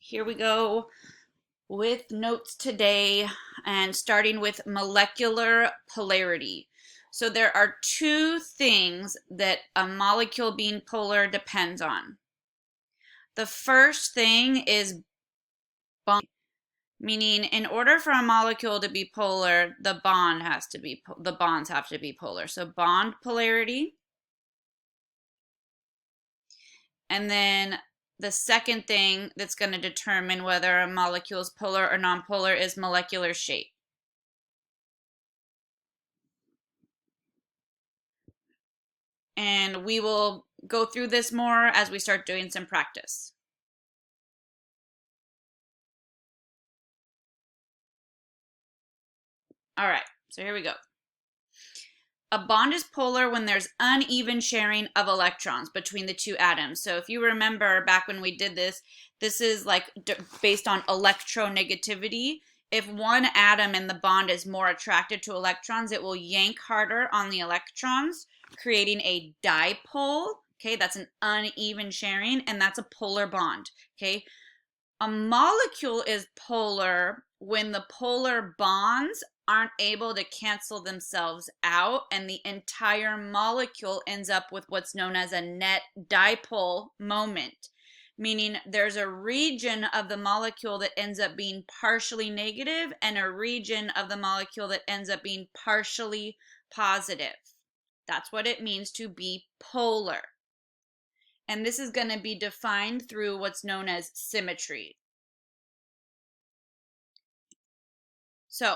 Here we go with notes today and starting with molecular polarity. So there are two things that a molecule being polar depends on. The first thing is bond, meaning in order for a molecule to be polar, the bonds have to be polar. So bond polarity. And then the second thing that's going to determine whether a molecule is polar or nonpolar is molecular shape. And we will go through this more as we start doing some practice. All right, so here we go. A bond is polar when there's uneven sharing of electrons between the two atoms. So if you remember back when we did this, this is like based on electronegativity. If one atom in the bond is more attracted to electrons, it will yank harder on the electrons, creating a dipole. Okay, that's an uneven sharing, and that's a polar bond. Okay, a molecule is polar when the polar bonds aren't able to cancel themselves out, and the entire molecule ends up with what's known as a net dipole moment, meaning there's a region of the molecule that ends up being partially negative and a region of the molecule that ends up being partially positive. That's what it means to be polar. And this is going to be defined through what's known as symmetry. So,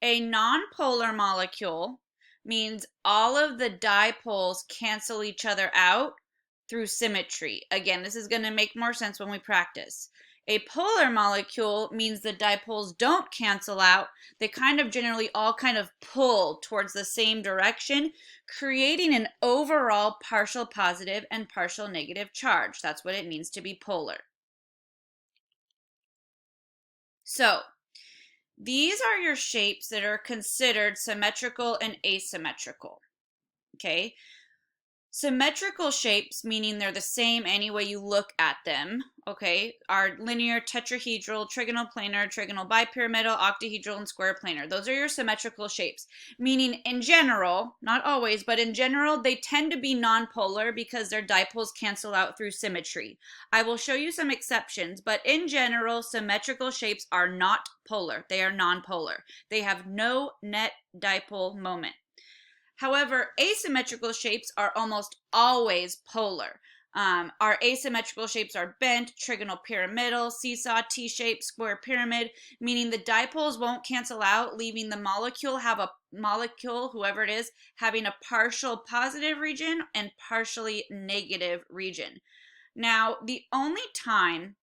a nonpolar molecule means all of the dipoles cancel each other out through symmetry. Again, this is going to make more sense when we practice. A polar molecule means the dipoles don't cancel out. They generally all pull towards the same direction, creating an overall partial positive and partial negative charge. That's what it means to be polar. So, these are your shapes that are considered symmetrical and asymmetrical. Okay? Symmetrical shapes, meaning they're the same any way you look at them, okay, are linear, tetrahedral, trigonal planar, trigonal bipyramidal, octahedral, and square planar. Those are your symmetrical shapes, meaning in general, not always, but in general, they tend to be nonpolar because their dipoles cancel out through symmetry. I will show you some exceptions, but in general, symmetrical shapes are not polar. They are nonpolar. They have no net dipole moment. However, asymmetrical shapes are almost always polar. Our asymmetrical shapes are bent, trigonal pyramidal, seesaw, T-shaped, square pyramid, meaning the dipoles won't cancel out, leaving the molecule, whoever it is, having a partial positive region and partially negative region. Now, the only time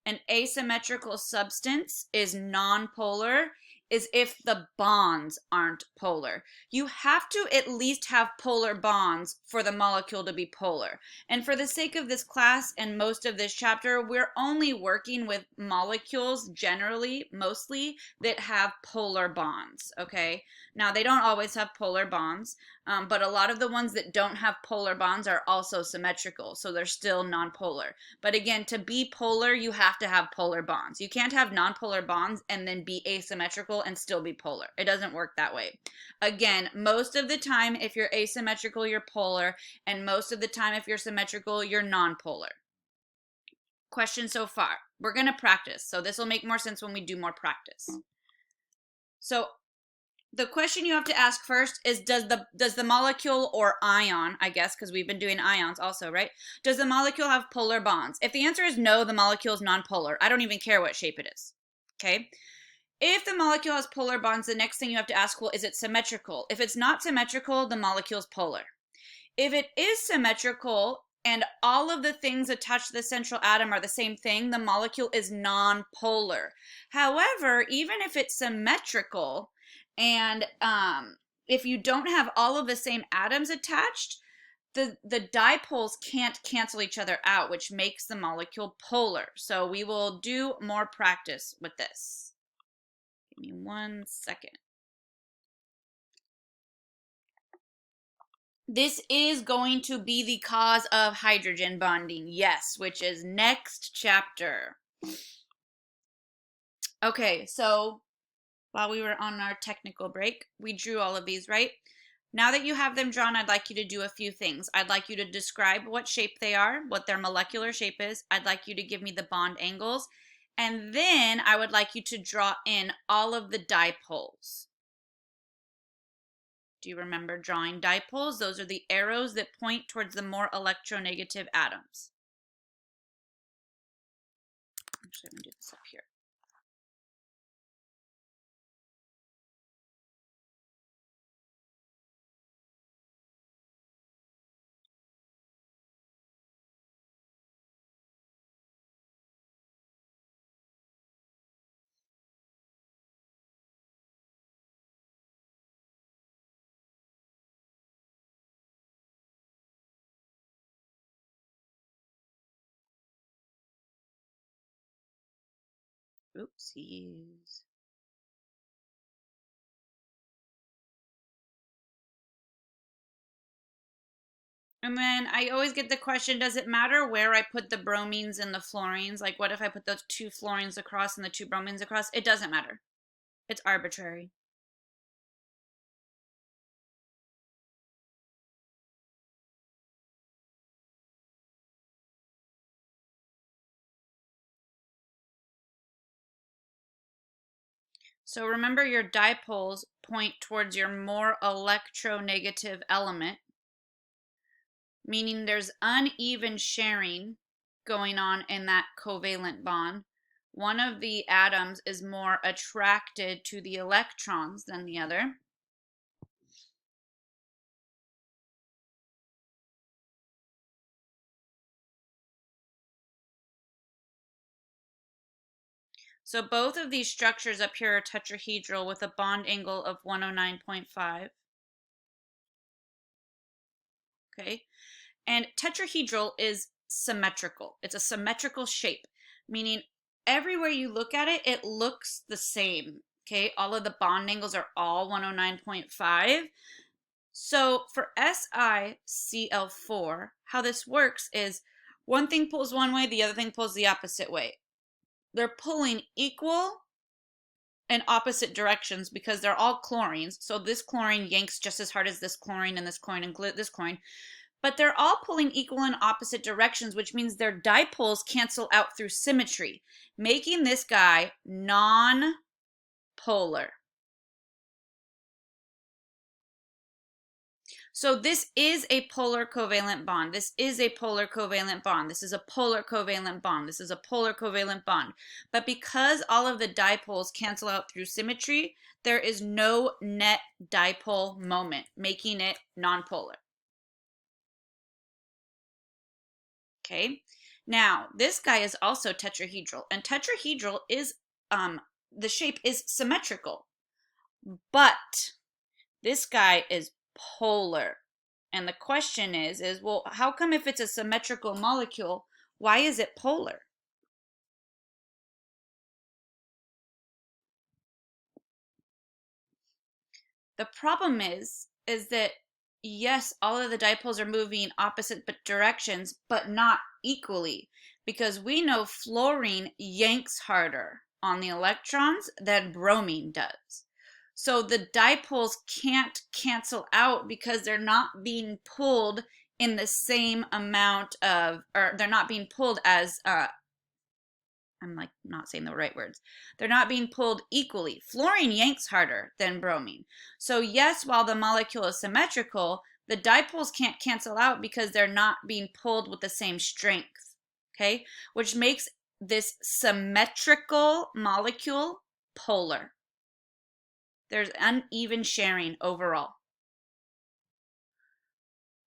an asymmetrical substance is nonpolar is if the bonds aren't polar. You have to at least have polar bonds for the molecule to be polar. And for the sake of this class and most of this chapter, we're only working with molecules generally, mostly, that have polar bonds, okay? Now, they don't always have polar bonds, but a lot of the ones that don't have polar bonds are also symmetrical, so they're still nonpolar. But again, to be polar, you have to have polar bonds. You can't have nonpolar bonds and then be asymmetrical and still be polar. It doesn't work that way. Again, most of the time, if you're asymmetrical, you're polar, and most of the time, if you're symmetrical, you're nonpolar. Question so far. We're going to practice, so this will make more sense when we do more practice. So the question you have to ask first is, does the molecule or ion, I guess, because we've been doing ions also, right? Does the molecule have polar bonds? If the answer is no, the molecule is nonpolar. I don't even care what shape it is, okay? If the molecule has polar bonds, the next thing you have to ask, well, is it symmetrical? If it's not symmetrical, the molecule is polar. If it is symmetrical and all of the things attached to the central atom are the same thing, the molecule is nonpolar. However, even if it's symmetrical and if you don't have all of the same atoms attached, the dipoles can't cancel each other out, which makes the molecule polar. So we will do more practice with this. Give me 1 second. This is going to be the cause of hydrogen bonding, yes, which is next chapter. Okay, so while we were on our technical break, we drew all of these, right? Now that you have them drawn, I'd like you to do a few things. I'd like you to describe what shape they are, what their molecular shape is. I'd like you to give me the bond angles. And then I would like you to draw in all of the dipoles. Do you remember drawing dipoles? Those are the arrows that point towards the more electronegative atoms. Actually, I'm going to do this up here. Oopsies. And then I always get the question, does it matter where I put the bromines and the fluorines? Like, what if I put those 2 fluorines across and the 2 bromines across? It doesn't matter. It's arbitrary. So remember, your dipoles point towards your more electronegative element, meaning there's uneven sharing going on in that covalent bond. One of the atoms is more attracted to the electrons than the other. So both of these structures up here are tetrahedral with a bond angle of 109.5. Okay. And tetrahedral is symmetrical. It's a symmetrical shape, meaning everywhere you look at it, it looks the same. Okay. All of the bond angles are all 109.5. So for SiCl4, how this works is one thing pulls one way, the other thing pulls the opposite way. They're pulling equal and opposite directions because they're all chlorines. So this chlorine yanks just as hard as this chlorine and this chlorine and this chlorine. But they're all pulling equal and opposite directions, which means their dipoles cancel out through symmetry, making this guy non-polar. So this is a polar covalent bond. This is a polar covalent bond. This is a polar covalent bond. This is a polar covalent bond. But because all of the dipoles cancel out through symmetry, there is no net dipole moment, making it nonpolar. Okay. Now, this guy is also tetrahedral, and tetrahedral is, the shape is symmetrical, but this guy is polar. And the question is, well, how come if it's a symmetrical molecule, why is it polar? The problem is that yes, all of the dipoles are moving opposite directions, but not equally, because we know fluorine yanks harder on the electrons than bromine does. So the dipoles can't cancel out because they're not being pulled in the same amount of, or they're not being pulled as, I'm like not saying the right words. They're not being pulled equally. Fluorine yanks harder than bromine. So yes, while the molecule is symmetrical, the dipoles can't cancel out because they're not being pulled with the same strength. Okay, which makes this symmetrical molecule polar. There's uneven sharing overall.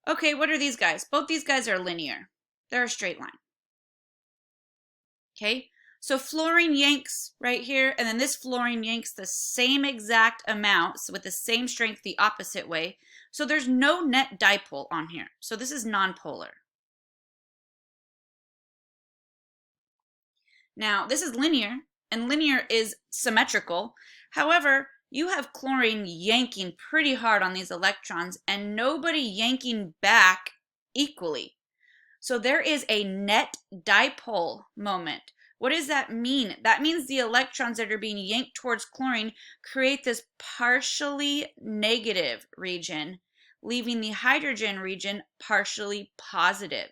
Okay, what are these guys? Both these guys are linear. They're a straight line. Okay, so fluorine yanks right here, and then this fluorine yanks the same exact amount, so with the same strength the opposite way. So there's no net dipole on here. So this is nonpolar. Now, this is linear, and linear is symmetrical. However, you have chlorine yanking pretty hard on these electrons and nobody yanking back equally. So there is a net dipole moment, What does that mean? That means the electrons that are being yanked towards chlorine create this partially negative region, leaving the hydrogen region partially positive.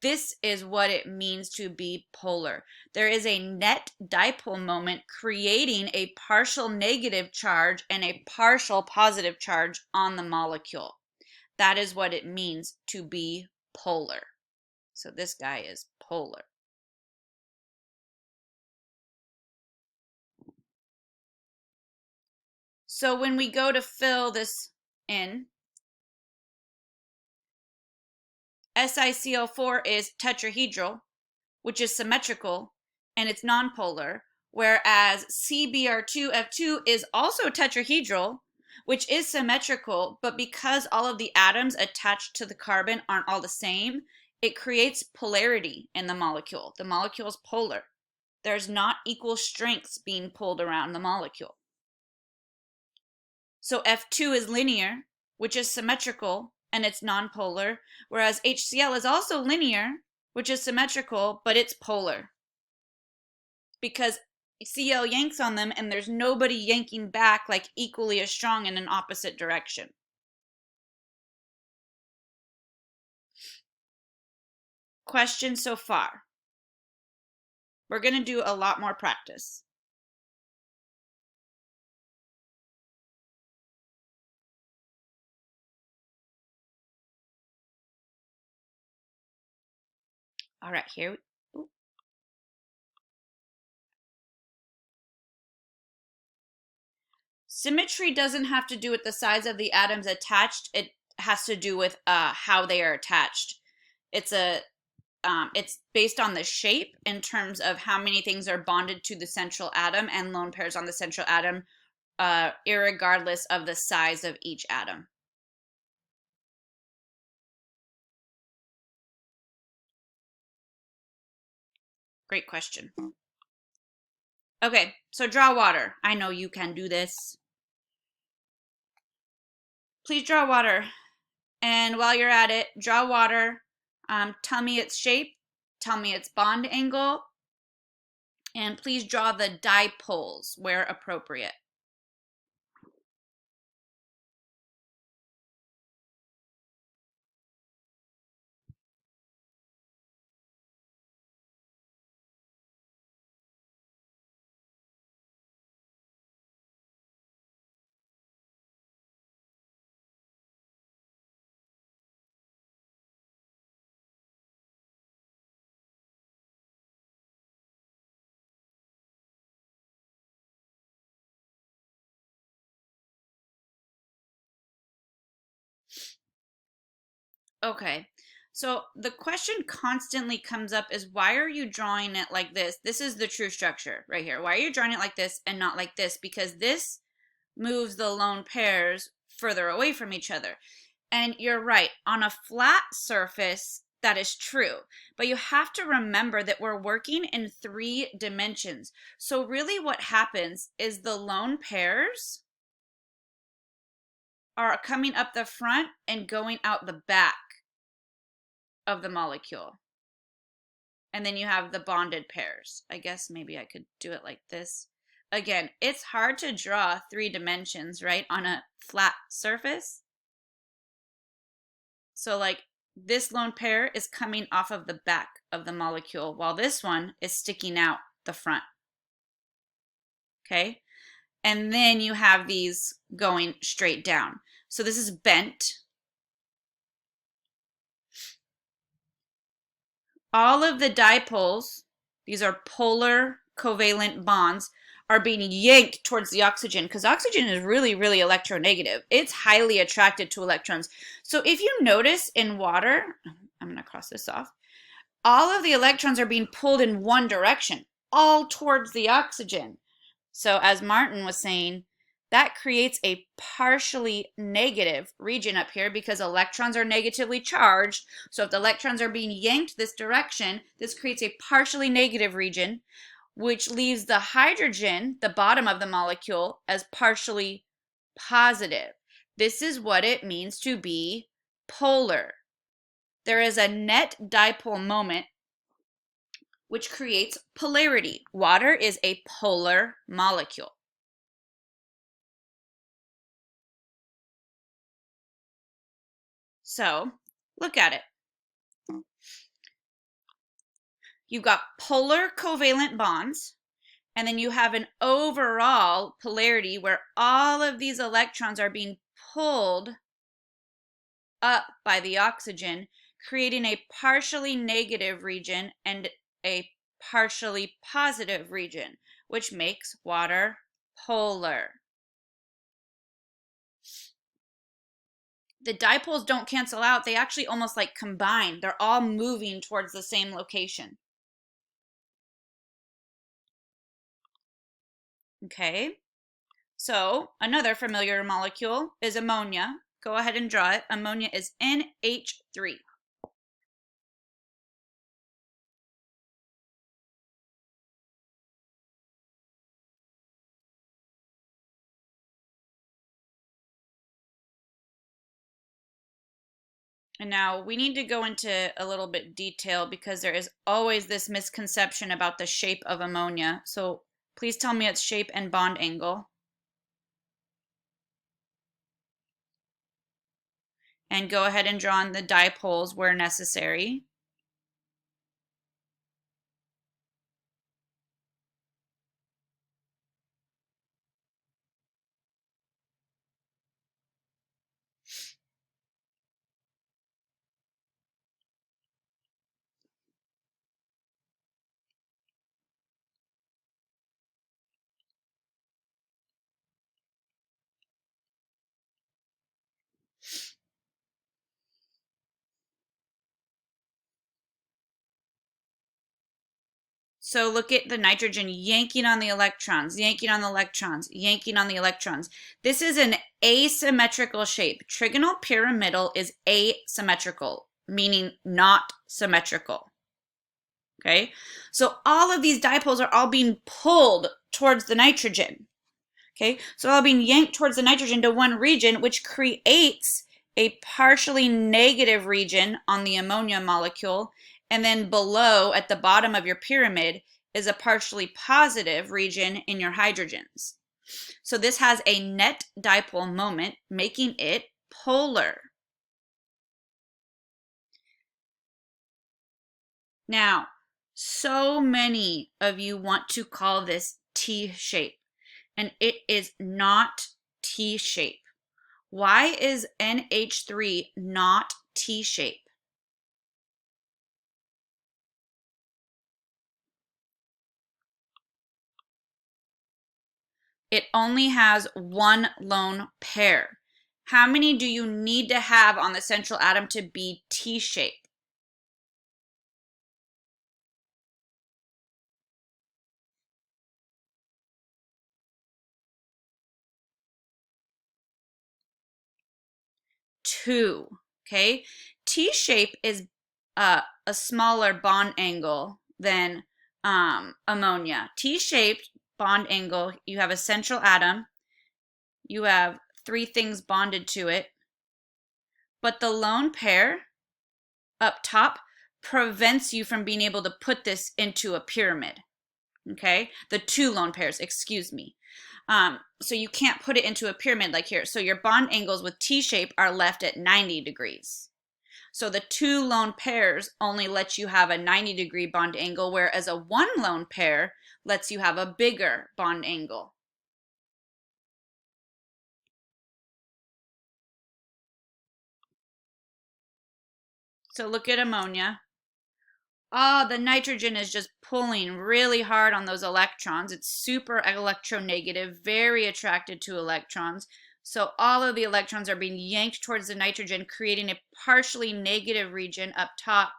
This is what it means to be polar. There is a net dipole moment creating a partial negative charge and a partial positive charge on the molecule. That is what it means to be polar. So this guy is polar. So when we go to fill this in, SiCl4 is tetrahedral, which is symmetrical, and it's nonpolar, whereas CBr2F2 is also tetrahedral, which is symmetrical, but because all of the atoms attached to the carbon aren't all the same, it creates polarity in the molecule. The molecule is polar. There's not equal strengths being pulled around the molecule. So F2 is linear, which is symmetrical, and it's nonpolar, whereas HCl is also linear, which is symmetrical, but it's polar. Because Cl yanks on them, and there's nobody yanking back like equally as strong in an opposite direction. Questions so far? We're going to do a lot more practice. All right, here. Symmetry doesn't have to do with the size of the atoms attached. It has to do with how they are attached. It's based on the shape in terms of how many things are bonded to the central atom and lone pairs on the central atom, irregardless of the size of each atom. Great question. Okay, so draw water. I know you can do this. Please draw water. And while you're at it, draw water. Tell me its shape. Tell me its bond angle. And please draw the dipoles where appropriate. Okay, so the question constantly comes up is, why are you drawing it like this? This is the true structure right here. Why are you drawing it like this and not like this? Because this moves the lone pairs further away from each other. And you're right, on a flat surface, that is true. But you have to remember that we're working in 3 dimensions. So really what happens is the lone pairs are coming up the front and going out the back of the molecule. And then you have the bonded pairs. I guess maybe I could do it like this. Again, it's hard to draw 3 dimensions, right, on a flat surface. So like this lone pair is coming off of the back of the molecule, while this one is sticking out the front. Okay? And then you have these going straight down. So this is bent. All of the dipoles, these are polar covalent bonds, are being yanked towards the oxygen because oxygen is really, really electronegative. It's highly attracted to electrons. So if you notice in water, I'm going to cross this off, all of the electrons are being pulled in one direction, all towards the oxygen. So as Martin was saying, that creates a partially negative region up here because electrons are negatively charged. So if the electrons are being yanked this direction, this creates a partially negative region, which leaves the hydrogen, the bottom of the molecule, as partially positive. This is what it means to be polar. There is a net dipole moment which creates polarity. Water is a polar molecule. So look at it. You've got polar covalent bonds, and then you have an overall polarity where all of these electrons are being pulled up by the oxygen, creating a partially negative region and a partially positive region, which makes water polar. The dipoles don't cancel out. They actually almost like combine. They're all moving towards the same location. Okay, so another familiar molecule is ammonia. Go ahead and draw it. Ammonia is NH3. And now we need to go into a little bit detail because there is always this misconception about the shape of ammonia. So please tell me its shape and bond angle. And go ahead and draw in the dipoles where necessary. So look at the nitrogen yanking on the electrons, yanking on the electrons, yanking on the electrons. This is an asymmetrical shape. Trigonal pyramidal is asymmetrical, meaning not symmetrical. Okay, so all of these dipoles are all being pulled towards the nitrogen. Okay, so all being yanked towards the nitrogen to one region, which creates a partially negative region on the ammonia molecule, and then below at the bottom of your pyramid is a partially positive region in your hydrogens. So this has a net dipole moment, making it polar. Now, so many of you want to call this T shape, and it is not T shape. Why is NH3 not T shape? It only has one lone pair. How many do you need to have on the central atom to be T shape? Two. Okay, T shape is a smaller bond angle than ammonia. T-shaped bond angle, you have a central atom, you have three things bonded to it, but the lone pair up top prevents you from being able to put this into a pyramid. Okay, the two lone pairs, excuse me. So you can't put it into a pyramid like here. So your bond angles with T-shape are left at 90 degrees. So the two lone pairs only let you have a 90-degree bond angle, whereas a one lone pair lets you have a bigger bond angle. So look at ammonia. Oh, the nitrogen is just pulling really hard on those electrons. It's super electronegative, very attracted to electrons. So all of the electrons are being yanked towards the nitrogen, creating a partially negative region up top,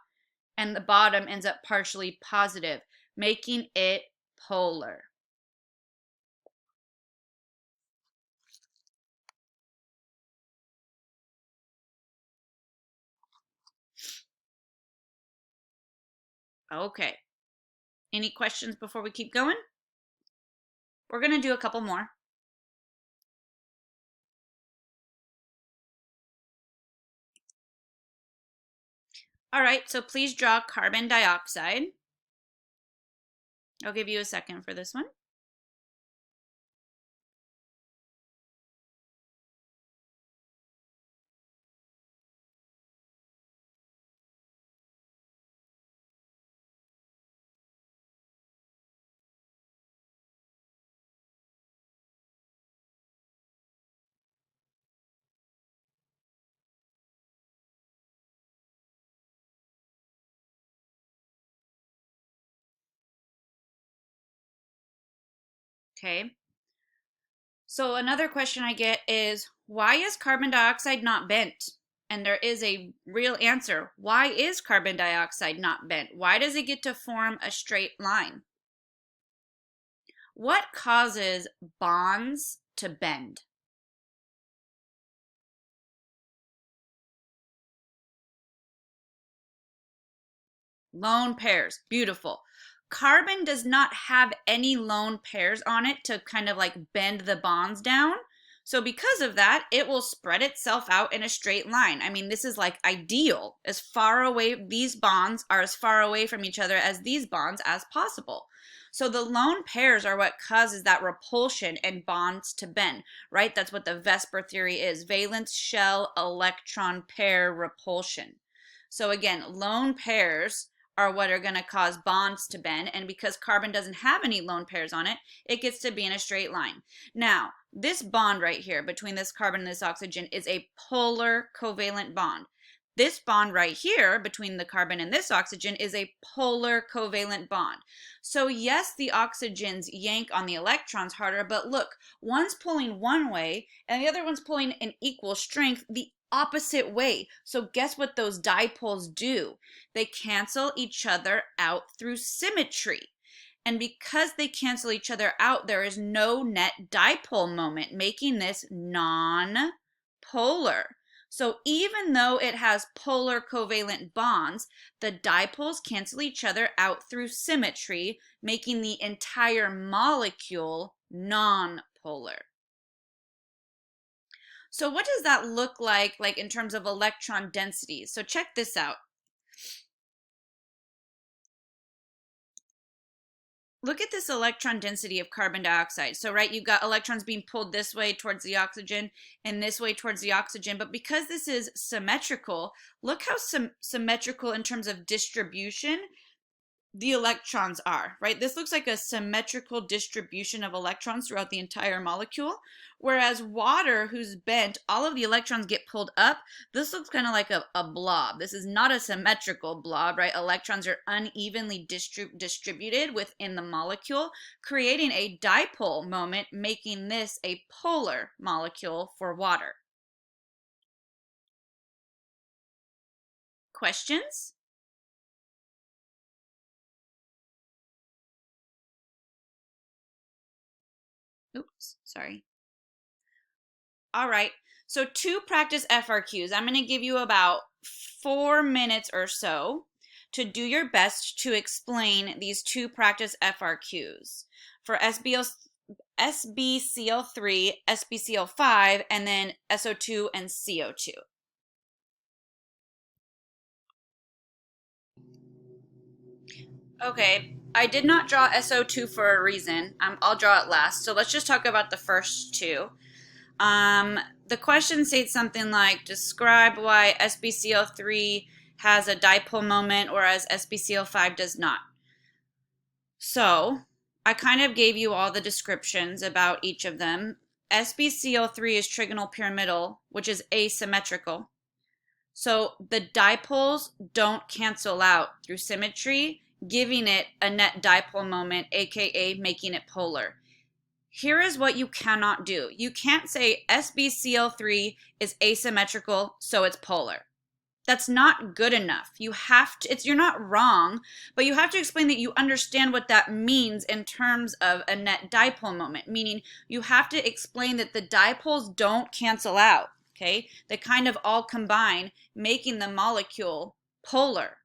and the bottom ends up partially positive, making it polar. Okay. Any questions before we keep going? We're going to do a couple more. All right, so please draw carbon dioxide. I'll give you a second for this one. Okay. So another question I get is, why is carbon dioxide not bent? And there is a real answer. Why is carbon dioxide not bent? Why does it get to form a straight line? What causes bonds to bend? Lone pairs. Beautiful. Carbon does not have any lone pairs on it to kind of like bend the bonds down. So because of that, it will spread itself out in a straight line. I mean, this is like ideal. As far away, these bonds are as far away from each other as these bonds as possible. So the lone pairs are what causes that repulsion and bonds to bend, right? That's what the VSEPR theory is. Valence shell electron pair repulsion. So again, lone pairs are what are going to cause bonds to bend. And because carbon doesn't have any lone pairs on it, it gets to be in a straight line. Now, this bond right here between this carbon and this oxygen is a polar covalent bond. This bond right here between the carbon and this oxygen is a polar covalent bond. So yes, the oxygens yank on the electrons harder, but look, one's pulling one way and the other one's pulling an equal strength the opposite way. So guess what those dipoles do? They cancel each other out through symmetry. And because they cancel each other out, there is no net dipole moment, making this non-polar. So even though it has polar covalent bonds, the dipoles cancel each other out through symmetry, making the entire molecule non-polar. So what does that look like in terms of electron densities? So check this out. Look at this electron density of carbon dioxide. So, right, you've got electrons being pulled this way towards the oxygen and this way towards the oxygen. But because this is symmetrical, look how symmetrical in terms of distribution the electrons are, right? This looks like a symmetrical distribution of electrons throughout the entire molecule. Whereas water, who's bent, all of the electrons get pulled up. This looks kind of like a blob. This is not a symmetrical blob, right? Electrons are unevenly distributed within the molecule, creating a dipole moment, making this a polar molecule for water. Questions? Oops, sorry. All right. So 2 practice FRQs. I'm going to give you about 4 minutes or so to do your best to explain these 2 practice FRQs for SBCL3, SBCL5, and then SO2 and CO2. Okay, I did not draw SO2 for a reason. I'll draw it last. So let's just talk about the first two. The question states something like, describe why SBCL3 has a dipole moment, whereas SBCL5 does not. So I kind of gave you all the descriptions about each of them. SBCL3 is trigonal pyramidal, which is asymmetrical. So the dipoles don't cancel out through symmetry, giving it a net dipole moment, aka making it polar. Here is what you cannot do. You can't say SBCL3 is asymmetrical, so it's polar. That's not good enough. You have to, you're not wrong, but you have to explain that you understand what that means in terms of a net dipole moment, meaning you have to explain that the dipoles don't cancel out, okay? They kind of all combine, making the molecule polar.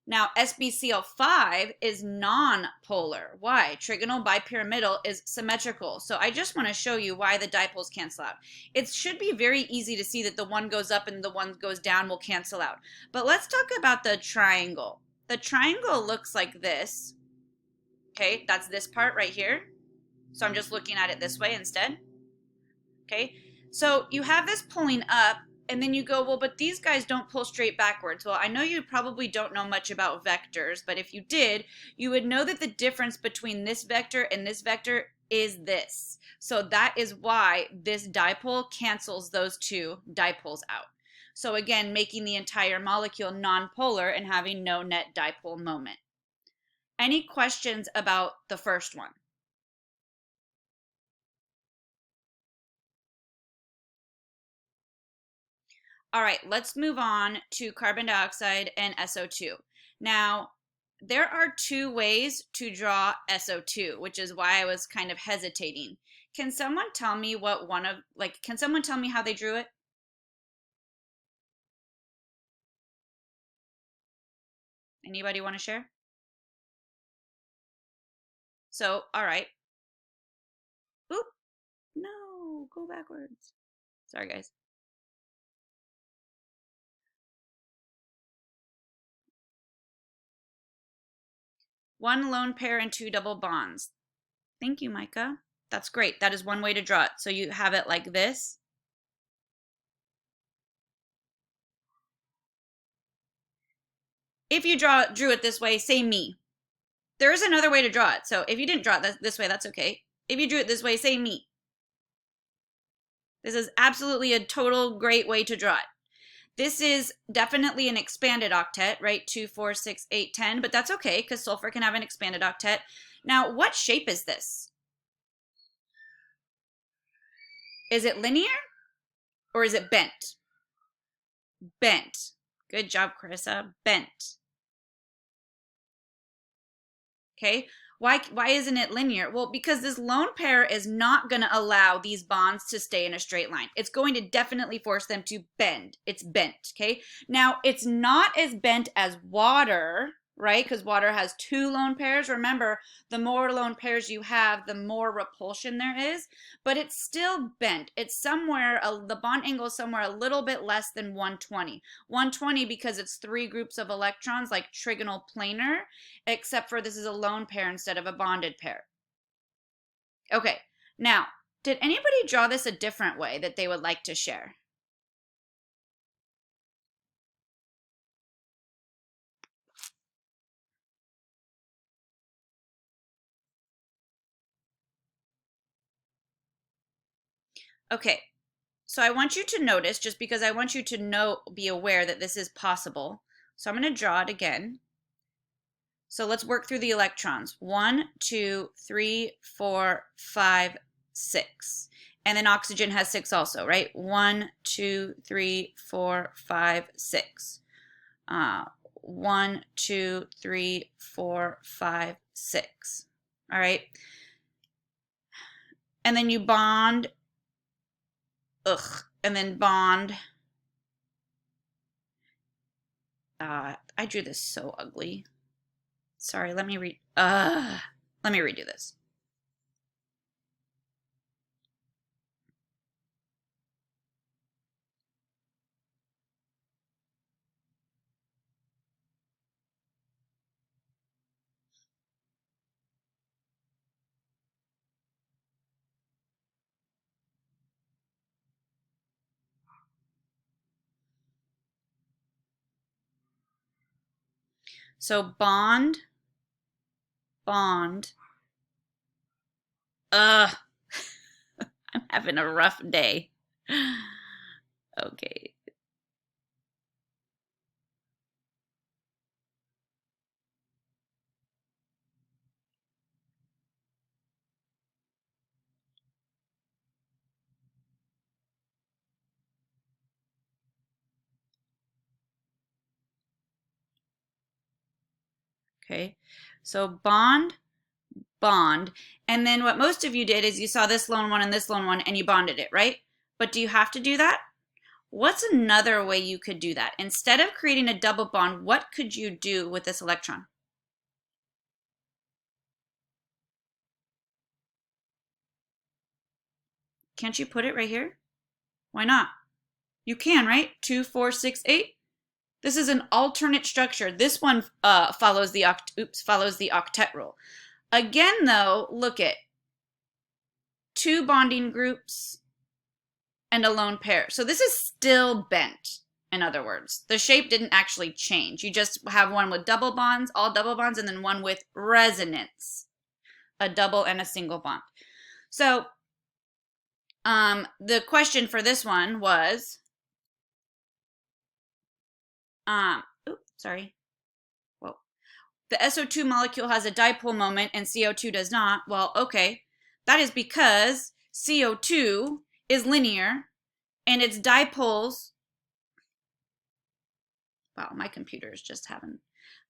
Now, SBCL5 is non-polar. Why? Trigonal bipyramidal is symmetrical. So I just want to show you why the dipoles cancel out. It should be very easy to see that the one goes up and the one goes down will cancel out. But let's talk about the triangle. The triangle looks like this. Okay, that's this part right here. So I'm just looking at it this way instead. Okay, so you have this pulling up, and then you go, well, but these guys don't pull straight backwards. Well, I know you probably don't know much about vectors, but if you did, you would know that the difference between this vector and this vector is this. So that is why this dipole cancels those two dipoles out. So again, making the entire molecule nonpolar and having no net dipole moment. Any questions about the first one? All right, let's move on to carbon dioxide and SO2. Now, there are two ways to draw SO2, which is why I was kind of hesitating. Can someone tell me what one of, like, can someone tell me how they drew it? Anybody want to share? So, all right. Oop, no, go backwards. Sorry, guys. One lone pair and two double bonds. Thank you, Micah. That's great. That is one way to draw it. So you have it like this. If you drew it this way, say me. There is another way to draw it. So if you didn't draw it this way, that's okay. If you drew it this way, say me. This is absolutely a total great way to draw it. This is definitely an expanded octet, right? 2, 4, 6, 8, 10, but that's okay because sulfur can have an expanded octet. Now, what shape is this? Is it linear or is it bent? Bent. Good job, Carissa. Bent. Okay, why isn't it linear? Well, because this lone pair is not going to allow these bonds to stay in a straight line. It's going to definitely force them to bend. It's bent, okay? Now, it's not as bent as water, right? Because water has two lone pairs. Remember, the more lone pairs you have, the more repulsion there is, but it's still bent. It's somewhere, the bond angle is somewhere a little bit less than 120. 120 because it's three groups of electrons, like trigonal planar, except for this is a lone pair instead of a bonded pair. Okay, now, did anybody draw this a different way that they would like to share? Okay, so I want you to notice, just because I want you to be aware that this is possible. So I'm going to draw it again. So let's work through the electrons. 1, 2, 3, 4, 5, 6. And then oxygen has 6 also, right? 1, 2, 3, 4, 5, 6. 1, 2, 3, 4, 5, 6. All right. And then you bond. And then bond. I drew this so ugly. Sorry, let me redo this. So bond. I'm having a rough day. Okay. Okay. So bond. And then what most of you did is you saw this lone one and this lone one and you bonded it, right? But do you have to do that? What's another way you could do that? Instead of creating a double bond, what could you do with this electron? Can't you put it right here? Why not? You can, right? 2, 4, 6, 8. This is an alternate structure. This one follows the octet rule. Again, though, look at 2 bonding groups and a lone pair. So this is still bent, in other words. The shape didn't actually change. You just have one with double bonds, all double bonds, and then one with resonance, a double and a single bond. So the question for this one was, sorry. Whoa. The SO2 molecule has a dipole moment and CO2 does not. Well, okay. That is because CO2 is linear and its dipoles, wow, my computer is just having,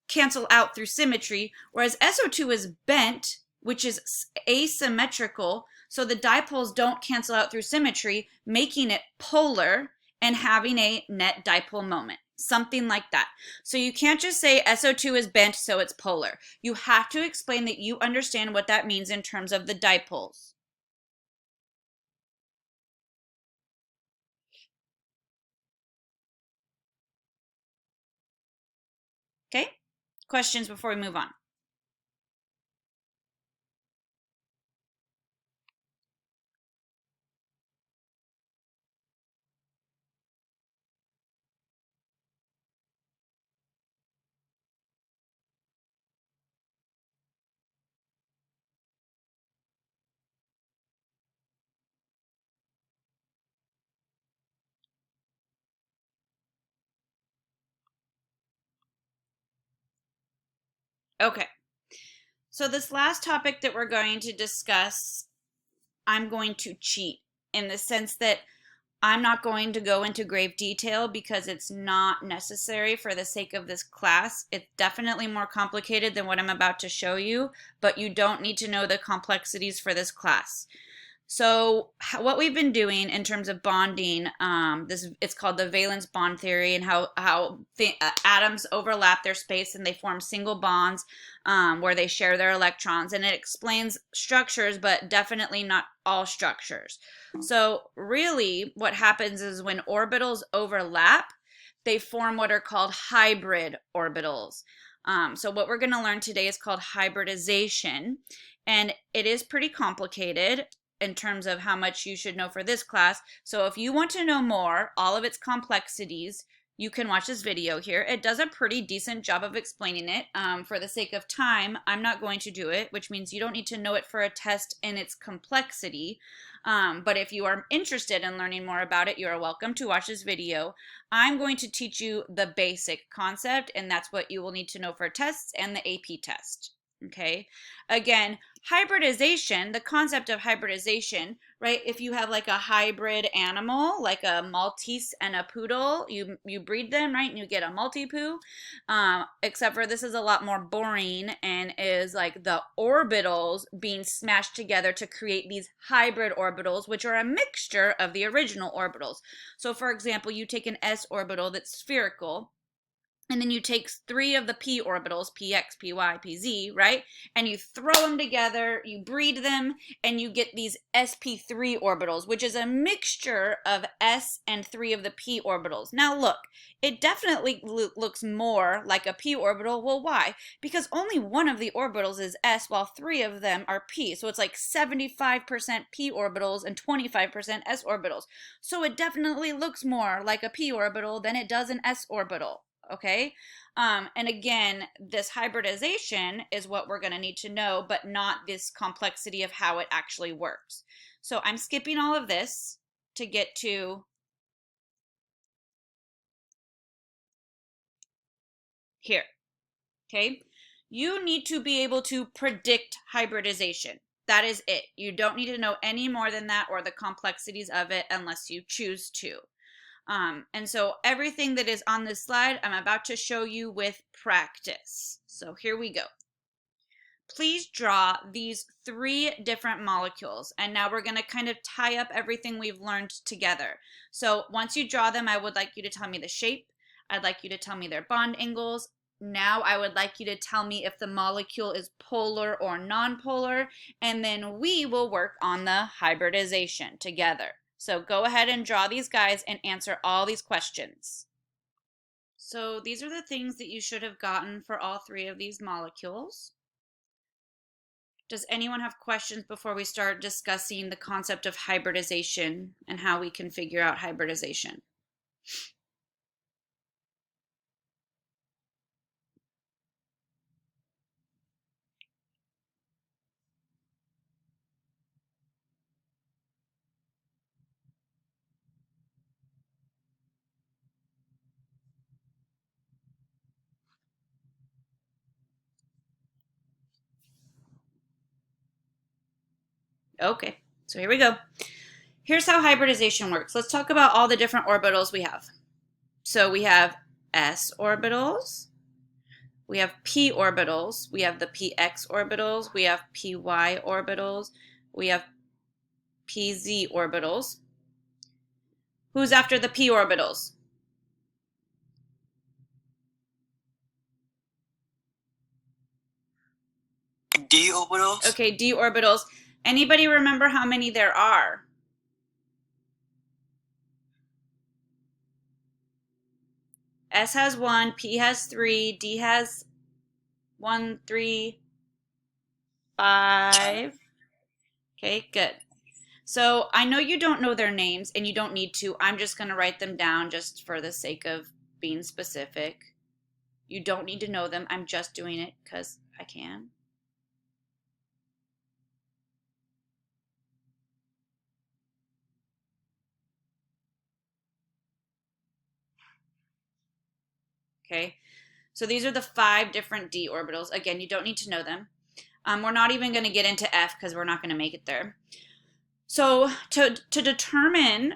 cancel out through symmetry, whereas SO2 is bent, which is asymmetrical, so the dipoles don't cancel out through symmetry, making it polar and having a net dipole moment. Something like that. So you can't just say SO2 is bent, so it's polar. You have to explain that you understand what that means in terms of the dipoles. Okay? Questions before we move on? Okay. So this last topic that we're going to discuss, I'm going to cheat in the sense that I'm not going to go into grave detail because it's not necessary for the sake of this class. It's definitely more complicated than what I'm about to show you, but you don't need to know the complexities for this class. So what we've been doing in terms of bonding, it's called the valence bond theory, and how atoms overlap their space and they form single bonds where they share their electrons, and it explains structures, but definitely not all structures. So really what happens is when orbitals overlap, they form what are called hybrid orbitals. So what we're going to learn today is called hybridization, and it is pretty complicated in terms of how much you should know for this class. So if you want to know more, all of its complexities, you can watch this video here. It does a pretty decent job of explaining it. For the sake of time, I'm not going to do it, which means you don't need to know it for a test in its complexity. But if you are interested in learning more about it, you are welcome to watch this video. I'm going to teach you the basic concept, and that's what you will need to know for tests and the AP test. Okay, again, hybridization, the concept of hybridization, right? If you have like a hybrid animal, like a Maltese and a poodle, you breed them, right? And you get a multi-poo. Except for this is a lot more boring and is like the orbitals being smashed together to create these hybrid orbitals, which are a mixture of the original orbitals. So for example, you take an s orbital that's spherical, and then you take 3 of the p orbitals, px, py, pz, right? And you throw them together, you breed them, and you get these sp3 orbitals, which is a mixture of s and 3 of the p orbitals. Now look, it definitely looks more like a p orbital. Well, why? Because only one of the orbitals is s, while 3 of them are p. So it's like 75% p orbitals and 25% s orbitals. So it definitely looks more like a p orbital than it does an s orbital. Okay, and again, this hybridization is what we're going to need to know, but not this complexity of how it actually works. So I'm skipping all of this to get to here. Okay, you need to be able to predict hybridization. That is it. You don't need to know any more than that or the complexities of it unless you choose to. And so everything that is on this slide, I'm about to show you with practice. So here we go. Please draw these 3 different molecules. And now we're going to kind of tie up everything we've learned together. So once you draw them, I would like you to tell me the shape. I'd like you to tell me their bond angles. Now I would like you to tell me if the molecule is polar or nonpolar, and then we will work on the hybridization together. So go ahead and draw these guys and answer all these questions. So these are the things that you should have gotten for all 3 of these molecules. Does anyone have questions before we start discussing the concept of hybridization and how we can figure out hybridization? Okay, so here we go. Here's how hybridization works. Let's talk about all the different orbitals we have. So we have s orbitals, we have p orbitals, we have the px orbitals, we have py orbitals, we have pz orbitals. Who's after the p orbitals? D orbitals? Okay, d orbitals. Anybody remember how many there are? S has 1, P has 3, D has 1, 3, 5. Okay, good. So I know you don't know their names and you don't need to. I'm just going to write them down just for the sake of being specific. You don't need to know them. I'm just doing it because I can. Okay, so these are the 5 different d orbitals. Again, you don't need to know them. We're not even going to get into F because we're not going to make it there. So to determine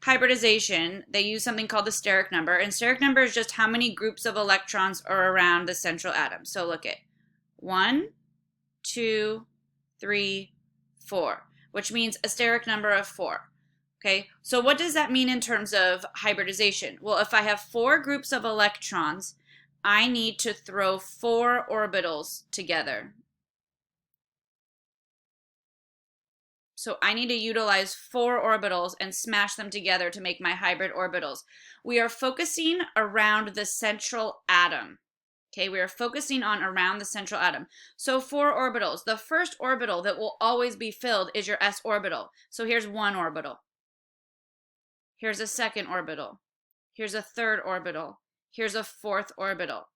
hybridization, they use something called the steric number. And steric number is just how many groups of electrons are around the central atom. So look at 1, 2, 3, 4, which means a steric number of 4. Okay, so what does that mean in terms of hybridization? Well, if I have 4 groups of electrons, I need to throw 4 orbitals together. So I need to utilize 4 orbitals and smash them together to make my hybrid orbitals. We are focusing around the central atom. Okay, we are focusing on around the central atom. So 4 orbitals. The first orbital that will always be filled is your s orbital. So here's 1 orbital. Here's a second orbital. Here's a third orbital. Here's a fourth orbital.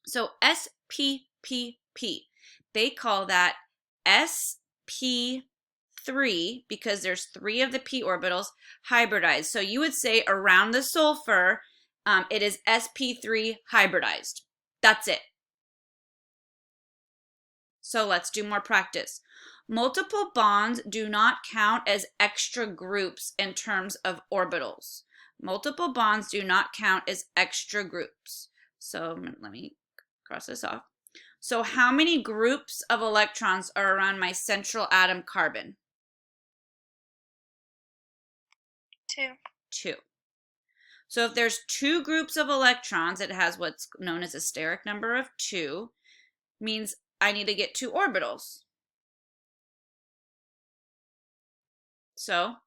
So SPPP, they call that SP3 because there's 3 of the p orbitals hybridized. So you would say around the sulfur, it is sp3 hybridized. That's it. So let's do more practice. Multiple bonds do not count as extra groups in terms of orbitals. Multiple bonds do not count as extra groups. So let me cross this off. So how many groups of electrons are around my central atom carbon? 2. 2. So if there's 2 groups of electrons, it has what's known as a steric number of 2, means I need to get 2 orbitals. So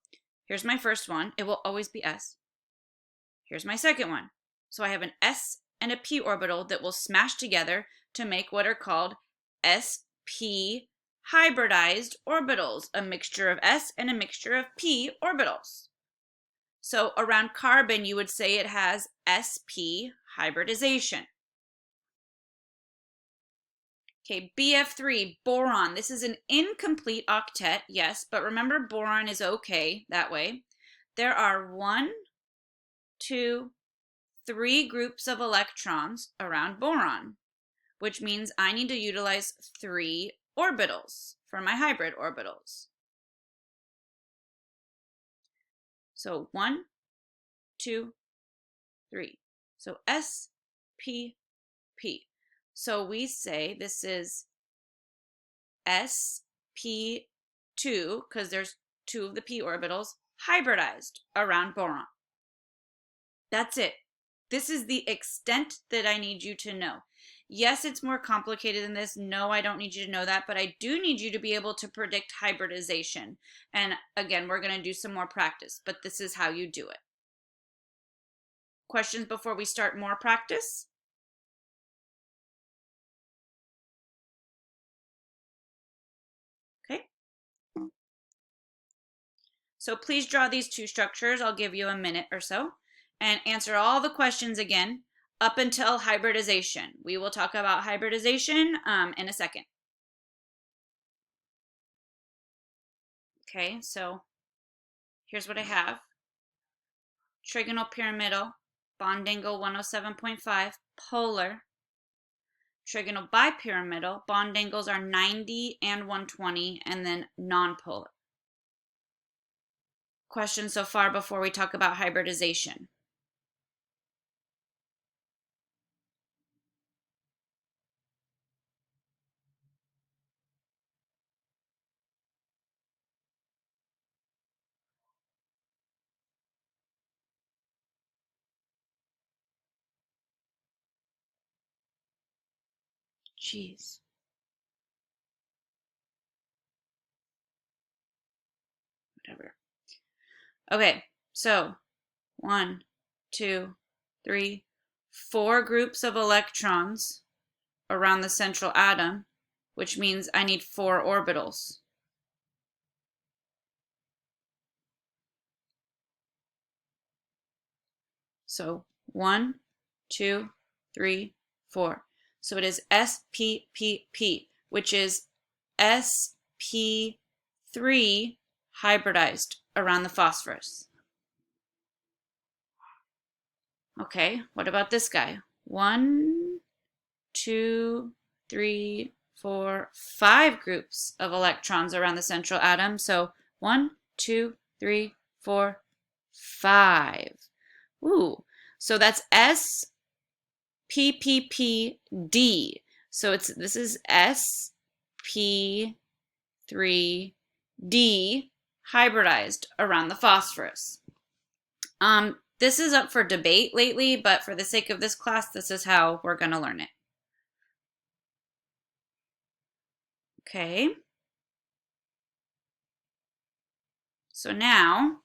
here's my first one. It will always be s. Here's my second one. So I have an s and a p orbital that will smash together to make what are called sp hybridized orbitals, a mixture of s and a mixture of p orbitals. So around carbon, you would say it has sp hybridization. Okay, BF3, boron. This is an incomplete octet, yes, but remember boron is okay that way. There are 1, 2, 3 groups of electrons around boron, which means I need to utilize 3 orbitals for my hybrid orbitals. So 1, 2, 3. So S, P, P. So we say this is sp2 because there's 2 of the p orbitals hybridized around boron. That's it. This is the extent that I need you to know. Yes, it's more complicated than this. No, I don't need you to know that, but I do need you to be able to predict hybridization. And again, we're going to do some more practice, but this is how you do it. Questions before we start more practice? So please draw these two structures. I'll give you a minute or so and answer all the questions again up until hybridization. We will talk about hybridization in a second. Okay, so here's what I have. Trigonal pyramidal, bond angle 107.5, polar. Trigonal bipyramidal, bond angles are 90 and 120, and then nonpolar. Questions so far before we talk about hybridization? Jeez. Whatever. Okay, so 1, 2, 3, 4 groups of electrons around the central atom, which means I need 4 orbitals. So 1, 2, 3, 4. So it is SPPP, which is sp3 hybridized around the phosphorus. Okay, what about this guy? 1, 2, 3, 4, 5 groups of electrons around the central atom. So 1, 2, 3, 4, 5. Ooh, so that's SPPPD. So this is sp3d hybridized around the phosphorus. This is up for debate lately, but for the sake of this class, this is how we're going to learn it. Okay. So now,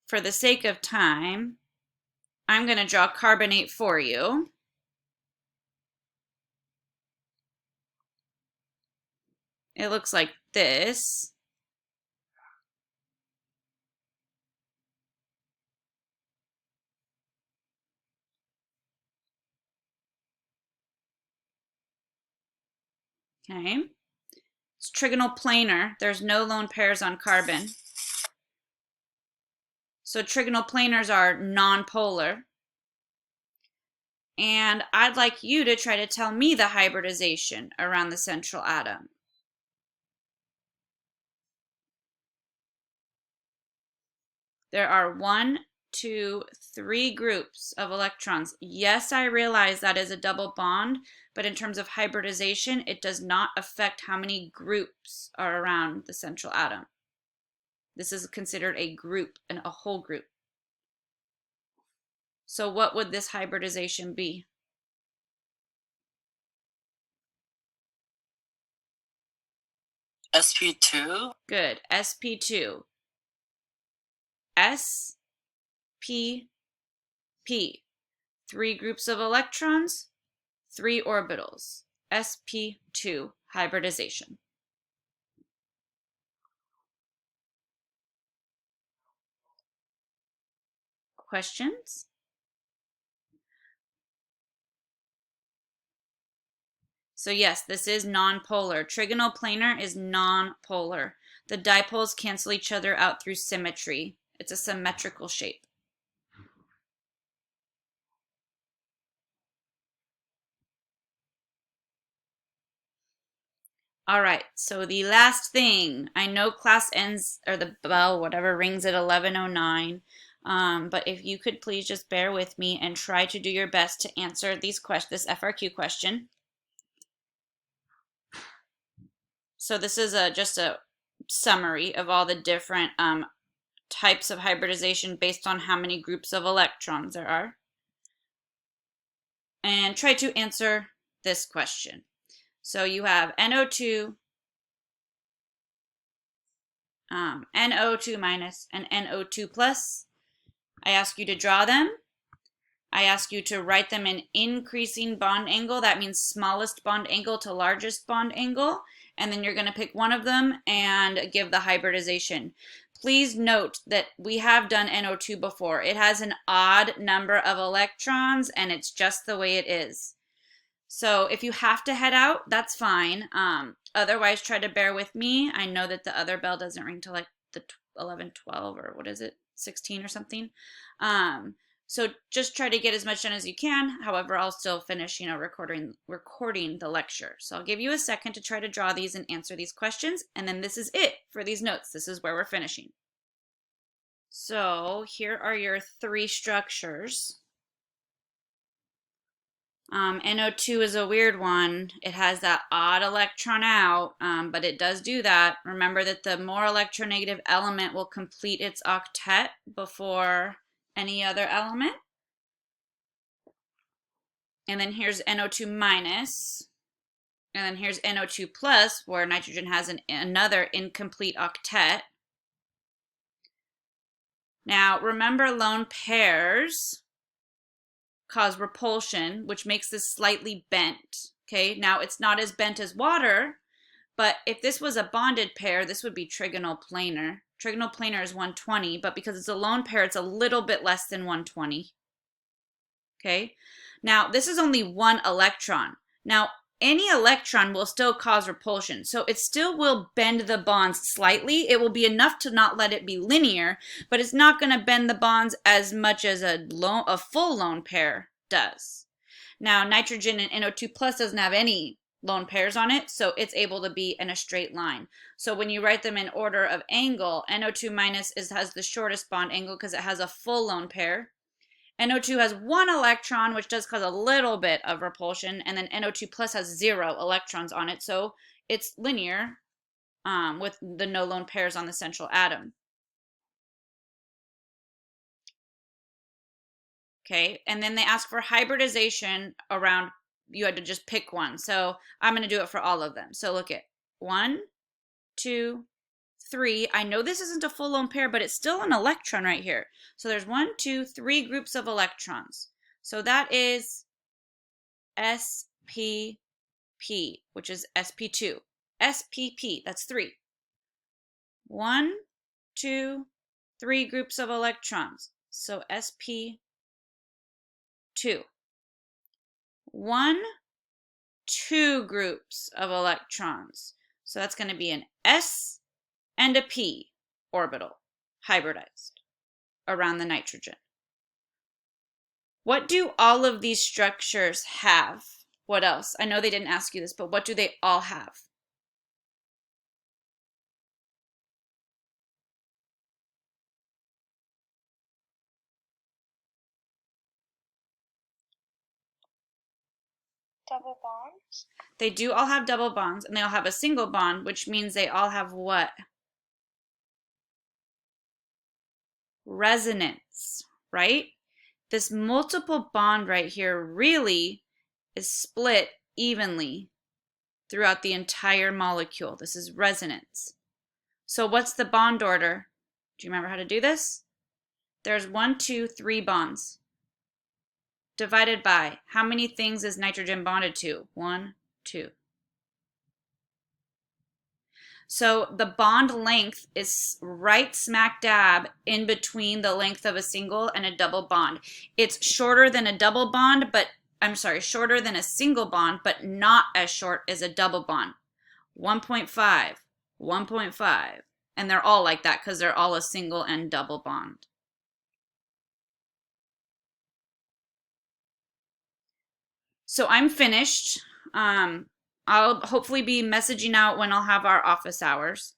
for the sake of time, I'm going to draw carbonate for you. It looks like this. Okay. It's trigonal planar. There's no lone pairs on carbon. So trigonal planars are nonpolar. And I'd like you to try to tell me the hybridization around the central atom. There are 1, 2, 3 groups of electrons. Yes, I realize that is a double bond, but in terms of hybridization, it does not affect how many groups are around the central atom. This is considered a group, and a whole group. So what would this hybridization be? SP2? Good. sp2. S, P, P. 3 groups of electrons, 3 orbitals. sp2 hybridization. Questions? So yes, this is nonpolar. Trigonal planar is nonpolar. The dipoles cancel each other out through symmetry. It's a symmetrical shape. All right, so the last thing, I know class ends, or the bell, whatever, rings at 11:09, but if you could please just bear with me and try to do your best to answer this FRQ question. So this is just a summary of all the different types of hybridization based on how many groups of electrons there are. And try to answer this question. So you have NO2, NO2 minus, and NO2 plus. I ask you to draw them. I ask you to write them in increasing bond angle. That means smallest bond angle to largest bond angle. And then you're going to pick one of them and give the hybridization. Please note that we have done NO2 before. It has an odd number of electrons and it's just the way it is. So if you have to head out, that's fine. Otherwise, try to bear with me. I know that the other bell doesn't ring till like the 11, 12, or what is it, 16 or something. So just try to get as much done as you can. However, I'll still finish, recording the lecture. So I'll give you a second to try to draw these and answer these questions. And then this is it for these notes. This is where we're finishing. So here are your 3 structures. NO2 is a weird one. It has that odd electron out, but it does do that. Remember that the more electronegative element will complete its octet before any other element. And then here's NO2 minus. And then here's NO2 plus, where nitrogen has another incomplete octet. Now, remember lone pairs cause repulsion, which makes this slightly bent. Okay, now it's not as bent as water, but if this was a bonded pair, this would be trigonal planar. Trigonal planar is 120, but because it's a lone pair, it's a little bit less than 120. Okay, now this is only one electron. Now, any electron will still cause repulsion, so it still will bend the bonds slightly. It will be enough to not let it be linear, but it's not going to bend the bonds as much as a full lone pair does. Now, nitrogen and NO2 plus doesn't have any lone pairs on it, so it's able to be in a straight line. So when you write them in order of angle, NO2 minus has the shortest bond angle because it has a full lone pair. NO2 has 1 electron, which does cause a little bit of repulsion, and then NO2 plus has 0 electrons on it, so it's linear with the no lone pairs on the central atom. Okay, and then they ask for hybridization around, you had to just pick one, so I'm going to do it for all of them. So look at 1, 2, 3. I know this isn't a full lone pair, but it's still an electron right here. So there's 1, 2, 3 groups of electrons. So that is SPP, which is SP2. SPP, that's 3. 1, 2, 3 groups of electrons. So SP2. 1, 2 groups of electrons. So that's going to be an S and a P orbital hybridized around the nitrogen. What do all of these structures have? What else? I know they didn't ask you this, but what do they all have? Double bonds. They do all have double bonds, and they all have a single bond, which means they all have what? Resonance, right? This multiple bond right here really is split evenly throughout the entire molecule. This is resonance. So what's the bond order? Do you remember how to do this? There's 1, 2, 3 bonds. Divided by how many things is nitrogen bonded to? 1, 2. So the bond length is right smack dab in between the length of a single and a double bond. It's shorter than a double bond, but shorter than a single bond, but not as short as a double bond. 1.5, 1.5, and they're all like that because they're all a single and double bond. So I'm finished. I'll hopefully be messaging out when I'll have our office hours.